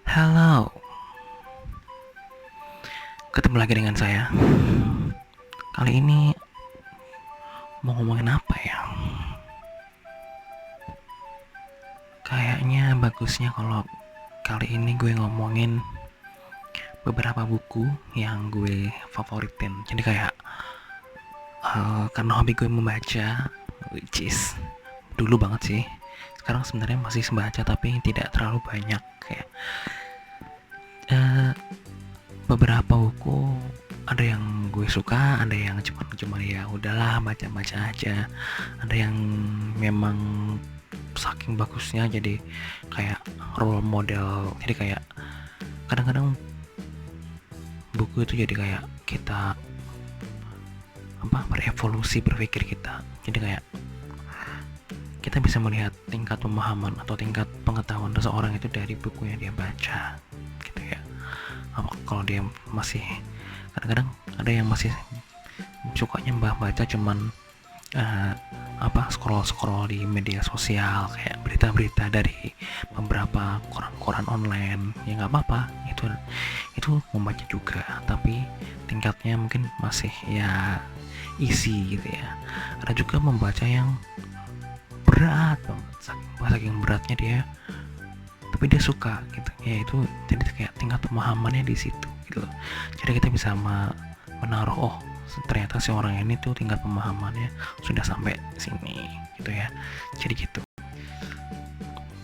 Halo, ketemu lagi dengan saya. Kali ini mau ngomongin apa ya? Kayaknya bagusnya kalau kali ini gue ngomongin beberapa buku yang gue favoritin. Jadi kayak karena hobi gue membaca, which is dulu banget sih. Sekarang sebenarnya masih membaca tapi tidak terlalu banyak. Kayak uh, beberapa buku ada yang gue suka, ada yang cuma ya udahlah baca-baca aja, ada yang memang saking bagusnya jadi kayak role model. Jadi kayak kadang-kadang buku itu jadi kayak kita berevolusi berpikir kita. Jadi kayak kita bisa melihat tingkat pemahaman atau tingkat pengetahuan seseorang itu dari buku yang dia baca gitu ya. Kalau dia masih, kadang-kadang ada yang masih sukanya baca cuman scroll di media sosial, kayak berita-berita dari beberapa koran-koran online. Ya nggak apa-apa, itu membaca juga, tapi tingkatnya mungkin masih ya isi gitu ya. Ada juga membaca yang berat banget, saking beratnya dia tapi dia suka gitu ya. Itu jadi kayak tingkat pemahamannya di situ gitu loh. Jadi kita bisa menaruh, ternyata si orang ini tuh tingkat pemahamannya sudah sampai sini gitu ya. Jadi gitu.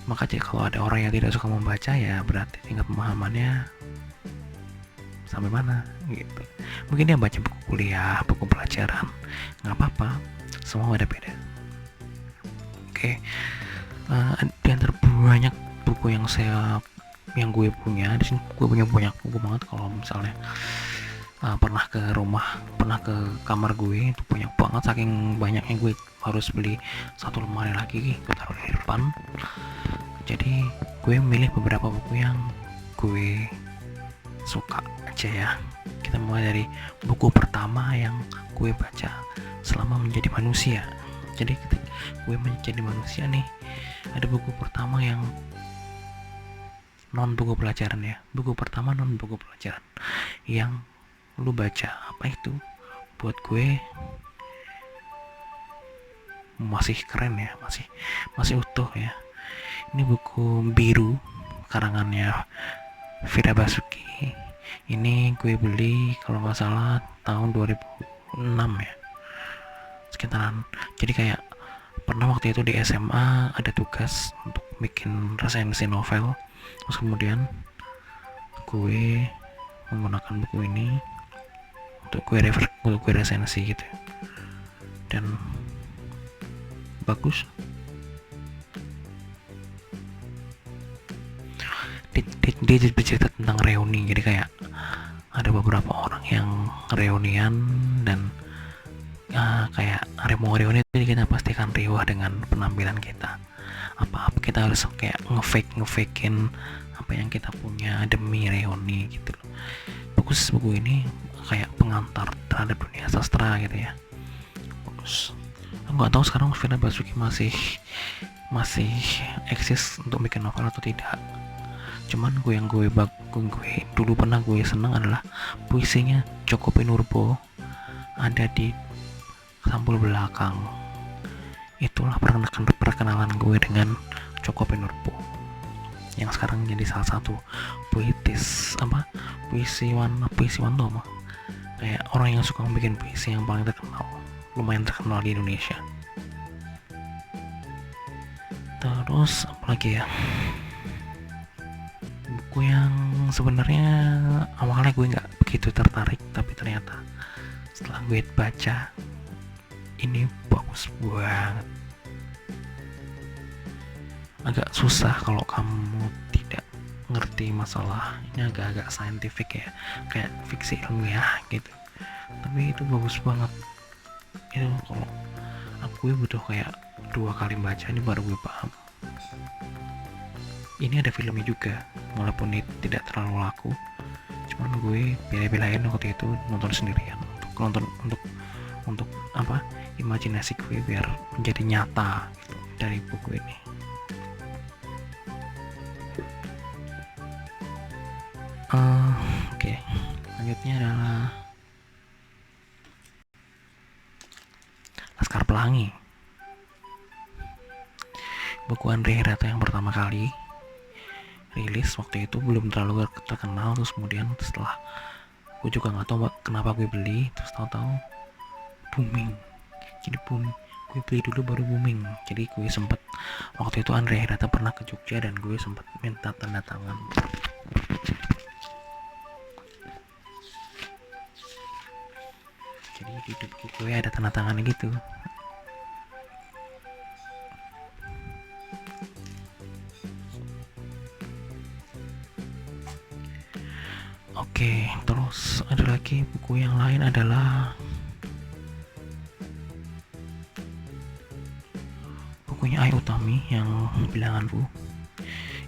Makanya kalau ada orang yang tidak suka membaca, ya berarti tingkat pemahamannya sampai mana gitu. Mungkin dia baca buku kuliah, buku pelajaran, nggak apa-apa, semua beda-beda. Oke. Di antara banyak buku yang gue punya di sini, gue punya banyak buku banget. Kalau misalnya pernah ke kamar gue, itu banyak banget, saking banyaknya gue harus beli satu lemari lagi, gue taruh di depan. Jadi gue milih beberapa buku yang gue suka aja ya. Kita mulai dari buku pertama yang gue baca selama menjadi manusia. Jadi ketika gue menjadi manusia nih, ada buku pertama yang non buku pelajaran ya. Buku pertama non buku pelajaran yang lu baca, apa itu? Buat gue masih keren ya, masih utuh ya. Ini buku Biru karangannya Fira Basuki. Ini gue beli kalau nggak salah tahun 2006 ya, sekitaran. Jadi kayak pernah waktu itu di SMA ada tugas untuk bikin resensi novel, terus kemudian gue menggunakan buku ini untuk gue resensi gitu, dan bagus. Dia bercerita tentang reuni. Jadi kayak ada beberapa orang yang reunian, dan kayak reuni itu kita pastikan riuh dengan penampilan kita. Apa kita harus kayak ngefakein apa yang kita punya demi reuni gitu loh. Bagus buku ini, kayak pengantar terhadap dunia sastra gitu ya. Bagus. Nggak tahu sekarang Fira Basuki masih eksis untuk bikin novel atau tidak. Cuman gue dulu pernah gue seneng adalah puisinya Djoko Pinurbo, ada di sampul belakang. Itulah perkenalan gue dengan Djoko Pinurbo, yang sekarang jadi salah satu puisiwan tuh kayak orang yang suka bikin puisi yang paling lumayan terkenal di Indonesia. Terus apalagi ya, buku yang sebenarnya awalnya gue nggak begitu tertarik, tapi ternyata setelah gue baca ini bagus banget. Agak susah kalau kamu tidak ngerti masalah ini, agak-agak saintifik ya, kayak fiksi ilmiah gitu, tapi itu bagus banget. Itu kalau aku butuh kayak 2 kali baca ini baru gue paham. Ini ada filmnya juga, walaupun ini tidak terlalu laku, cuman gue pilih-pilahin waktu itu nonton sendirian untuk imajinasi gue biar menjadi nyata gitu, dari buku ini. Oke, selanjutnya adalah Laskar Pelangi, buku Andre Hirata yang pertama kali rilis waktu itu belum terlalu terkenal. Terus kemudian setelah, gue juga nggak tahu kenapa gue beli, terus tahu-tahu booming. Jadi gue beli dulu baru booming. Jadi gue sempet waktu itu Andre Hirata pernah ke Jogja dan gue sempet minta tanda tangan. Jadi di buku gue ada tanda tangannya gitu. Oke, terus ada lagi buku yang lain adalah bukunya Ai Utami yang Bilangan Bu.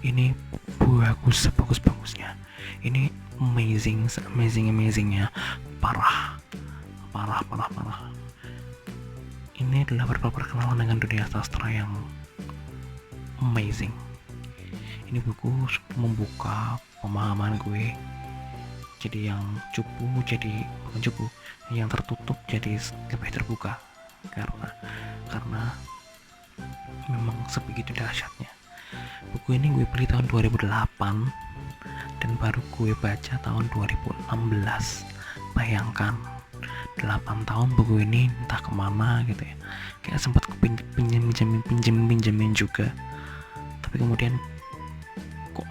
Ini bagus-bagusnya. Ini amazingnya, parah. Ini adalah perkenalan dengan dunia sastra yang amazing. Ini buku membuka pemahaman gue. Jadi yang bukan cupu, yang tertutup jadi lebih terbuka karena memang sebegitu dahsyatnya. Buku ini gue beli tahun 2008 dan baru gue baca tahun 2016. Bayangkan 8 tahun buku ini entah kemana gitu ya, kayak sempat pinjemin juga, tapi kemudian kok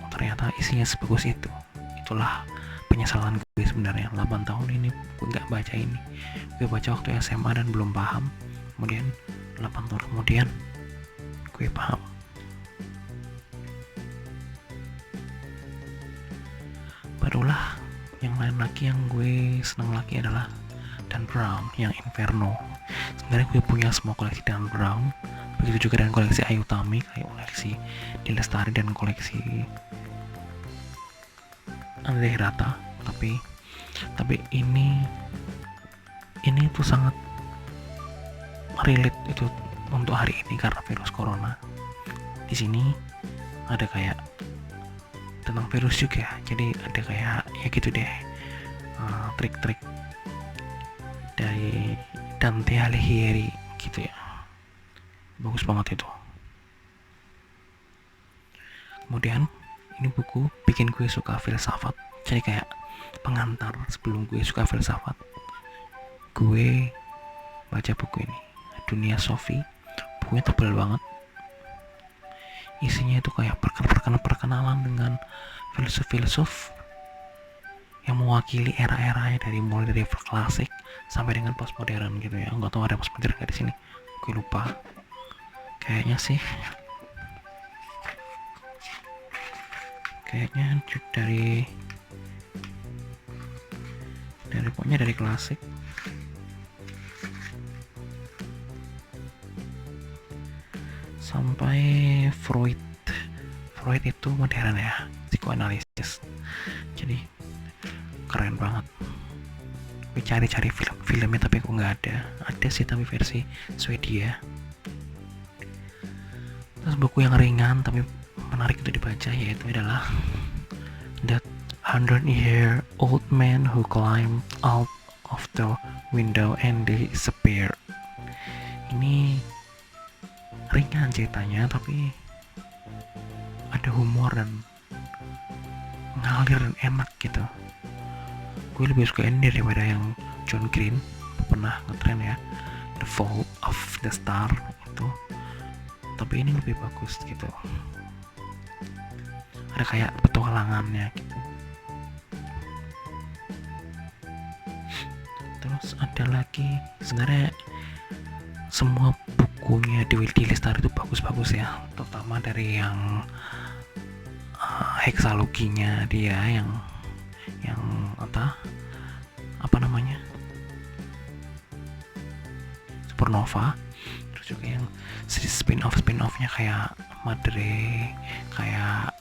ternyata isinya sebagus itu. Itulah penyesalan gue sebenarnya. 8 tahun ini gue gak baca ini. Gue baca waktu SMA dan belum paham. Kemudian 8 tahun kemudian gue paham. Barulah yang lain lagi yang gue senang lagi adalah Dan Brown yang Inferno. Sebenarnya gue punya semua koleksi Dan Brown, begitu juga dengan koleksi Ai Utami, kayak koleksi Di Lestari dan koleksi Andre Hirata. Tapi ini tuh sangat relate itu untuk hari ini karena virus corona. Di sini ada kayak tentang virus juga, jadi ada kayak ya gitu deh, trik-trik dari Dante Alighieri gitu ya. Bagus banget itu. Kemudian ini buku bikin gue suka filsafat, jadi kayak pengantar sebelum gue suka filsafat. Gue baca buku ini, Dunia Sofi. Bukunya tebal banget, isinya itu kayak perkenalan dengan filsuf-filsuf yang mewakili era-eranya mulai dari klasik sampai dengan postmodern gitu ya. Nggak tahu ada postmodern nggak di sini, gue lupa. Kayaknya sih dari klasik sampai Freud itu modern ya, psikoanalisis. Jadi keren banget. Gue cari filmnya tapi kok nggak ada sih, tapi versi Swedia. Terus buku yang ringan tapi menarik untuk dibaca yaitu adalah That 100-Year-Old Man Who Climbed Out of the Window and Disappeared. Ini ringan ceritanya tapi ada humor dan ngalir dan enak gitu. Gue lebih suka ini daripada yang John Green pernah ngetren ya, The Fall of the Star itu. Tapi ini lebih bagus gitu, ada kayak petualangannya gitu. Terus ada lagi, sebenarnya semua bukunya Dewi Lestari itu bagus-bagus ya, terutama dari yang heksaloginya dia yang apa namanya, Supernova. Terus juga yang spin-offnya kayak Madre, kayak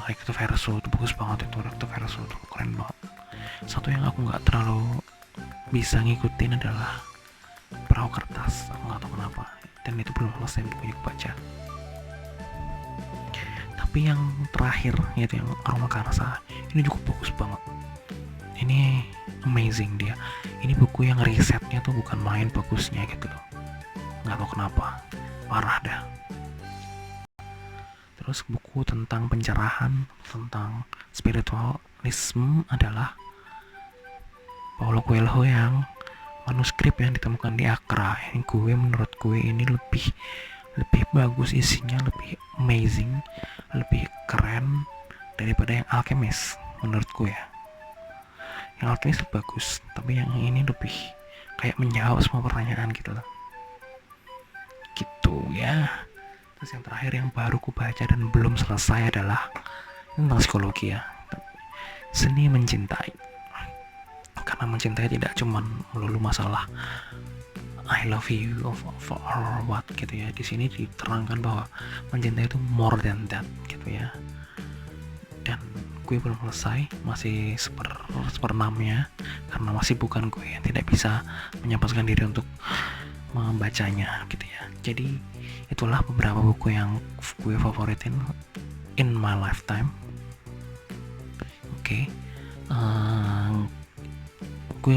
Recto Verso, itu bagus banget itu. Recto Verso itu keren banget. Satu yang aku nggak terlalu bisa ngikutin adalah Perahu Kertas, aku nggak tahu kenapa, dan itu belum selesai bukunya baca. Tapi yang terakhir yaitu yang Aroma Karsa, ini cukup bagus banget. Ini amazing dia. Ini buku yang risetnya tuh bukan main bagusnya gitu loh. Nggak tahu kenapa, parah dah. Terus buku tentang pencerahan, tentang spiritualisme adalah Paulo Coelho yang manuskrip yang ditemukan di Accra. Ini menurut gue ini lebih bagus isinya, lebih amazing, lebih keren daripada yang Alchemist menurut gue ya. Yang Alchemist bagus, tapi yang ini lebih kayak menjawab semua pertanyaan gitu loh. Gitu ya. Terus yang terakhir yang baru ku baca dan belum selesai adalah tentang psikologi ya, seni mencintai. Karena mencintai tidak cuma melulu masalah I love you or what gitu ya. Di sini diterangkan bahwa mencintai itu more than that gitu ya. Dan gue belum selesai, masih seperenamnya karena masih bukan gue yang tidak bisa menyempatkan diri untuk membacanya gitu ya. Jadi itulah beberapa buku yang gue favoritin in my lifetime. Oke. Gue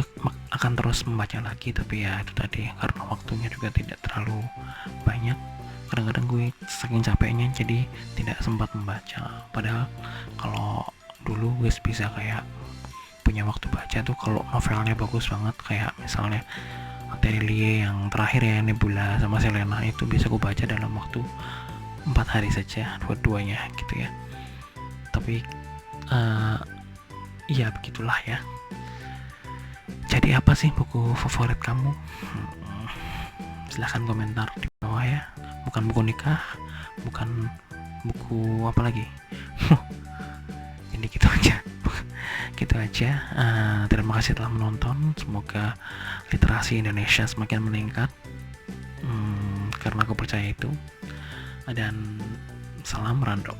akan terus membaca lagi, tapi ya itu tadi karena waktunya juga tidak terlalu banyak. Kadang-kadang gue saking capeknya jadi tidak sempat membaca. Padahal kalau dulu gue bisa kayak punya waktu baca tuh kalau novelnya bagus banget, kayak misalnya Atelier yang terakhir ya, Nebula sama Selena, itu bisa gue baca dalam waktu 4 hari saja, dua-duanya gitu ya. Tapi ya begitulah ya. Jadi apa sih buku favorit kamu? Silahkan komentar di bawah ya. Bukan buku nikah, bukan buku apa lagi. Jadi gitu aja. Gitu aja. Terima kasih telah menonton. Semoga literasi Indonesia semakin meningkat, karena aku percaya itu. Dan salam random.